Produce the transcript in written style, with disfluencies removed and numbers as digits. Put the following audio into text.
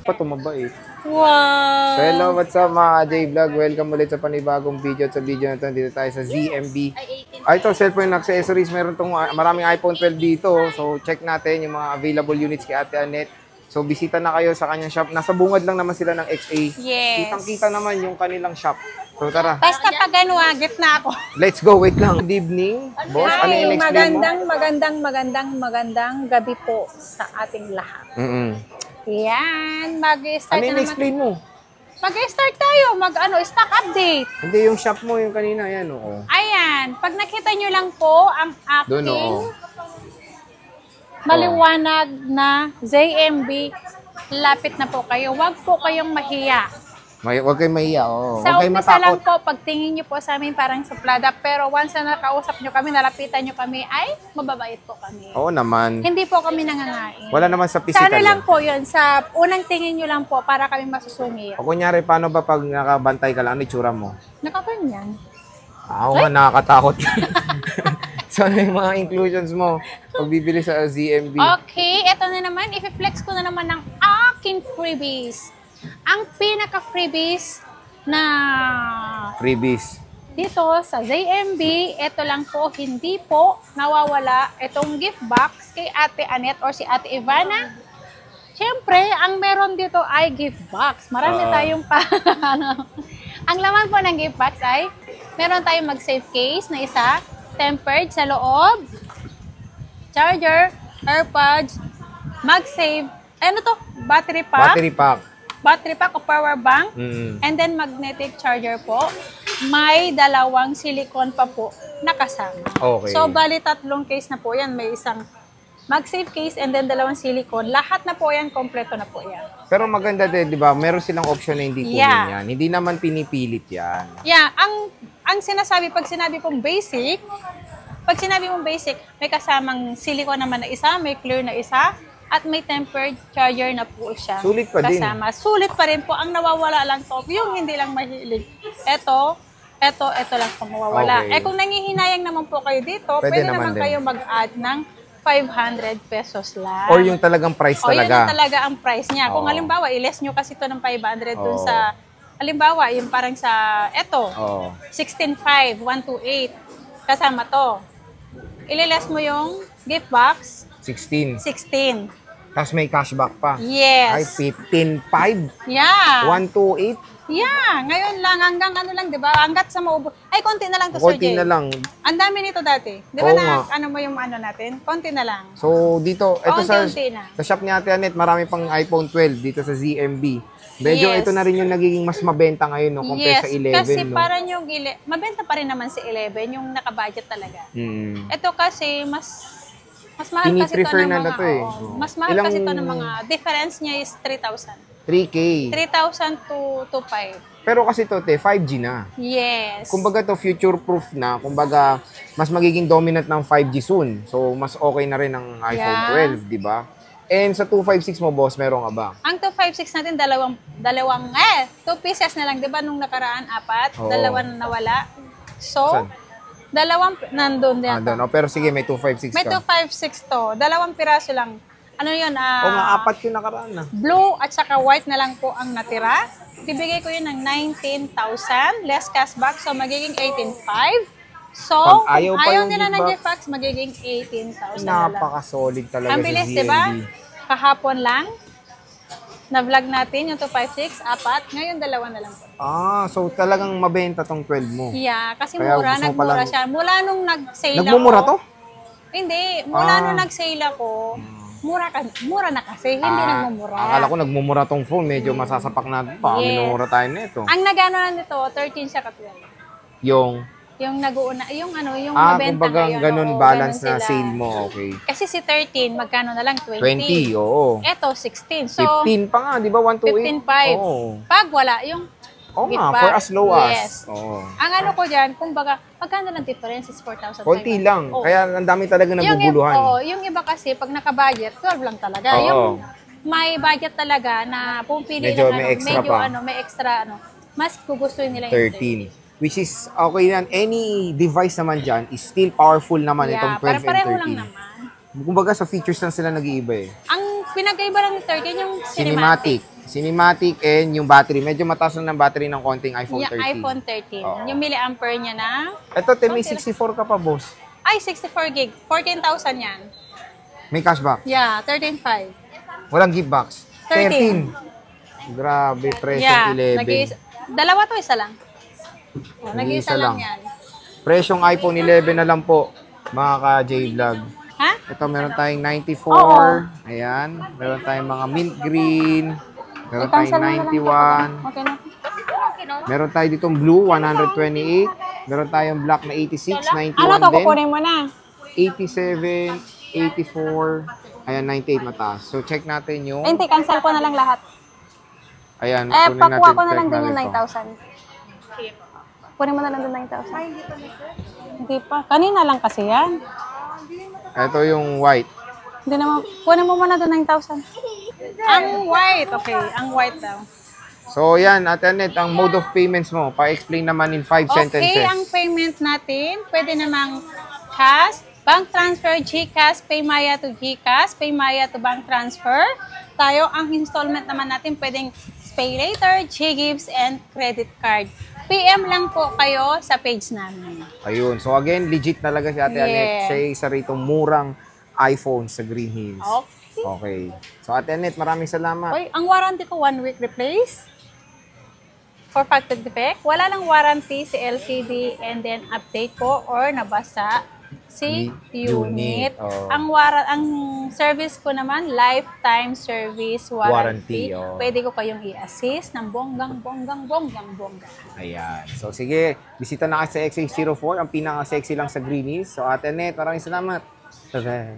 pa tumaba eh. Wow! So hello, what's up mga J-Vlog? Welcome ulit sa panibagong video. At sa video na ito, dito tayo sa ZMB. Ito, cellphone accessories. Meron tong maraming iPhone 12 dito. So check natin yung mga available units kay Ate Annette. So bisita na kayo sa kanyang shop. Nasa bungad lang naman sila ng XA. Yes. Kitang-kita naman yung kanilang shop. So tara. Basta pag gitna ako. Let's go. Wait lang. Good evening. Boss, ano yung explain mo? Magandang gabi po sa ating lahat. Yan, mag-start Ano yung explain mo? Mag-start tayo, stock update. Hindi, yung shop mo, yung kanina, yan, oo. Ayan, pag nakita nyo lang po ang Doon, aking oo. maliwanag na ZMB, lapit na po kayo. Huwag po kayong mahiya. Huwag kayong mahiya, oo. Sa Huwag kayong umpisa lang matakot. po, pagtingin nyo po sa amin parang suplada, pero once na nakausap nyo kami, nalapitan nyo kami, ay, mababait po kami. Oo naman. Hindi po kami nangangain. Wala naman sa Sa physical. ano lang po yun, sa unang tingin nyo lang po, para kami masusungit. O kunyari, paano ba pag nakabantay ka lang, ano itsura mo? Nakaganyan. Ako nga, nakakatakot. So, ano yung mga inclusions mo pag bibili sa ZMB? Okay, eto na naman, i-flex ko na naman ng aking freebies. Ang pinaka-freebies na Freebies. dito sa ZMB, ito lang po, hindi po nawawala itong gift box kay Ate Annette or si Ate Ivana. Siyempre, ang meron dito ay gift box. Marami tayong Ang laman po ng gift box ay meron tayong mag-save case na isa, tempered sa loob, charger, AirPods, mag-save, ano to? Battery pack o power bank, and then magnetic charger po. May dalawang silicone pa po nakasama. Okay. So, bali tatlong case na po yan. May isang mag-save case and then dalawang silicone. Lahat na po yan, kompleto na po yan. Pero maganda din, di ba? Meron silang option na hindi kunin yan. Hindi naman pinipilit yan. Yeah, ang sinasabi, pag sinabi mong basic, may kasamang silicone naman na isa, may clear na isa, at may tempered charger na po siya. Sulit pa din. Kasama. Sulit pa rin po. Ang nawawala lang to, yung hindi lang mahilig. Ito lang po mawawala. Okay. Kung nangihinayang naman po kayo dito, pwede naman kayo mag-add ng 500 pesos lang. Or yung talagang price Yun talaga. ang talaga ang price niya. Kung halimbawa, i-less nyo kasi ito ng 500 dun sa, halimbawa, yung parang sa, 16.5, 128, kasama to. Ililess mo yung gift box, 16. 16. Tapos may cashback pa. Ay, Yes. 15.5. Yeah. 128. Yeah. Ngayon lang, hanggang ano lang, di ba? Hanggat sa maubos. Ay, konti na lang to, Sir Konti Jay. na lang. Ang dami nito dati. Di ba Oo na, nga. ano mo yung ano natin? Konti na lang. So, dito, ito Unti-unti na. sa shop ni Ate Annette, marami pang iPhone 12 dito sa ZMB. Medyo Yes. ito na rin yung nagiging mas mabenta ngayon, no, compare sa 11. Kasi no? parang yung mabenta pa rin naman si 11, yung naka-budget talaga. Ito kasi, mas mahal kasi ito Pini-prefer ng na mga, to eh. mas mahal kasi ito ng mga, difference niya is 3,000. 3K. 3,000 to 5. Pero kasi to, 5G na. Yes. Kumbaga to, future-proof na. Kumbaga, mas magiging dominant ng 5G soon. So, mas okay na rin ang iPhone 12, di ba? And sa 256 mo, boss, meron ka ba? Ang 256 natin, 2 pieces na lang, di ba? Nung nakaraan, 4, Oo. 2 na nawala. So, Saan? 2 nandun din. Doon. Oh, pero sige, may 256 May ka. 256 to. 2 piraso lang. Ano yun? O nga, 4 yung nakaraan na. Blue at saka white na lang po ang natira. Bibigay ko yun ng 19,000 less cashback. So, magiging 18,500. So, Pag ayaw pa yung nila ng gift gift box, magiging 18,000 na lang. Napaka-solid talaga Ang sa bilis, ZMB. di ba? Kahapon lang, na-vlog natin yung 256, 4. Ngayon, 2 na lang po. So talagang mabenta tong 12 mo. Yeah, kasi Kaya mura, gusto mo nagmura palang- siya. Mula nung nag-sale ako. Nagmumura to? Hindi, mula nung nag-sale ako, mura na kasi, hindi nagmumura. Akala ko nagmumura tong phone. Medyo masasapak na. Baka minumura tayo nito. Ang nag-ano na nito, 13 siya katulad. Yung nag-uuna, yung mabenta kumbaga ngayon. ganun oo, balance ganun na sila. sale mo. Okay. Kasi si 13, magkano na lang? 20. 20, oo. Eto, 16. So, 15 pa nga, di ba? 128? 15.5. Oo. Pag wala, yung Oo gift nga, box. for as low as. Yes. Oo. Ang ano ko dyan, kumbaga, magkano lang difference is 4,500. Konti lang. Oo. Kaya ang dami talaga naguguluhan. Yung iba kasi, pag naka-budget, 12 lang talaga. Oo. Yung may budget talaga na pumili Medyo ng may extra pa. may extra, mas gugustuhin nila yung 13. Which is, okay yan. Any device naman dyan is still powerful naman itong 12 and 13. pareho lang naman. Kumbaga sa features lang sila nag-iiba eh. Ang pinagkaiba lang ng 13 yung Cinematic. Cinematic and yung battery. Medyo mataas na ng battery ng konting iPhone Yung 13. iPhone 13. Oo. Yung milliampere niya na, Ito, te, may 64 ka pa, boss. ay, 64 gig. 14,000 yan. May cashback. Yeah, 13,500. Walang gift box. 13. Grabe, presyo Yeah, 11. dalawa to, isa lang. Oh, Nag-iisa nag-isa lang lang. yan. Presyong iPhone 11 na lang po, mga ka-J-Vlog. Ha? Ito, meron tayong 94. Oo. Ayan. Meron tayong mga mint green. Meron I-cancel tayong mo na lang. 91. Okay na. Meron tayo ditong blue, 128. Meron tayong black na 86, 91 Ano to, din. kukunin mo na. 87, 84. Ayan, 98 mataas. So, check natin yung... Ay, hindi, cancel ko na lang lahat. Ayan, kunin Pakuha ko na check lang din yung natin to. 9,000. Kunin mo na lang din 9,000. Hindi pa. Kanina lang kasi yan. Ito yung white. Hindi naman. Kunin mo muna doon 9,000. Ang white. Okay, ang white daw. So, yan, Ate Annette, ang mode of payments mo. Pa-explain naman in 5 sentences. Okay, ang payment natin, pwede namang cash, bank transfer, GCash, Paymaya to GCash, Paymaya to bank transfer. Tayo, ang installment naman natin, pwedeng pay later, Ggives, and credit card. PM lang po kayo sa page namin. Ayun. So, again, legit talaga si Ate Annette. Yeah. Sa isa ritong murang iPhone sa Green Hills. Okay. Okay. So, Ate Annette, maraming salamat. Oy, ang warranty ko 1 week replace. For factory defect, wala lang warranty si LCD and then update ko or nabasa si unit. Oh. Ang service ko naman lifetime service warranty. Warranty, oh. Pwede ko kayong i-assist ng bonggang. Ayan. So, sige. Bisita na kayo sa XA04. Ang pinaka-sexy lang sa Green Hills. So, Ate Annette, maraming salamat. Bye-bye.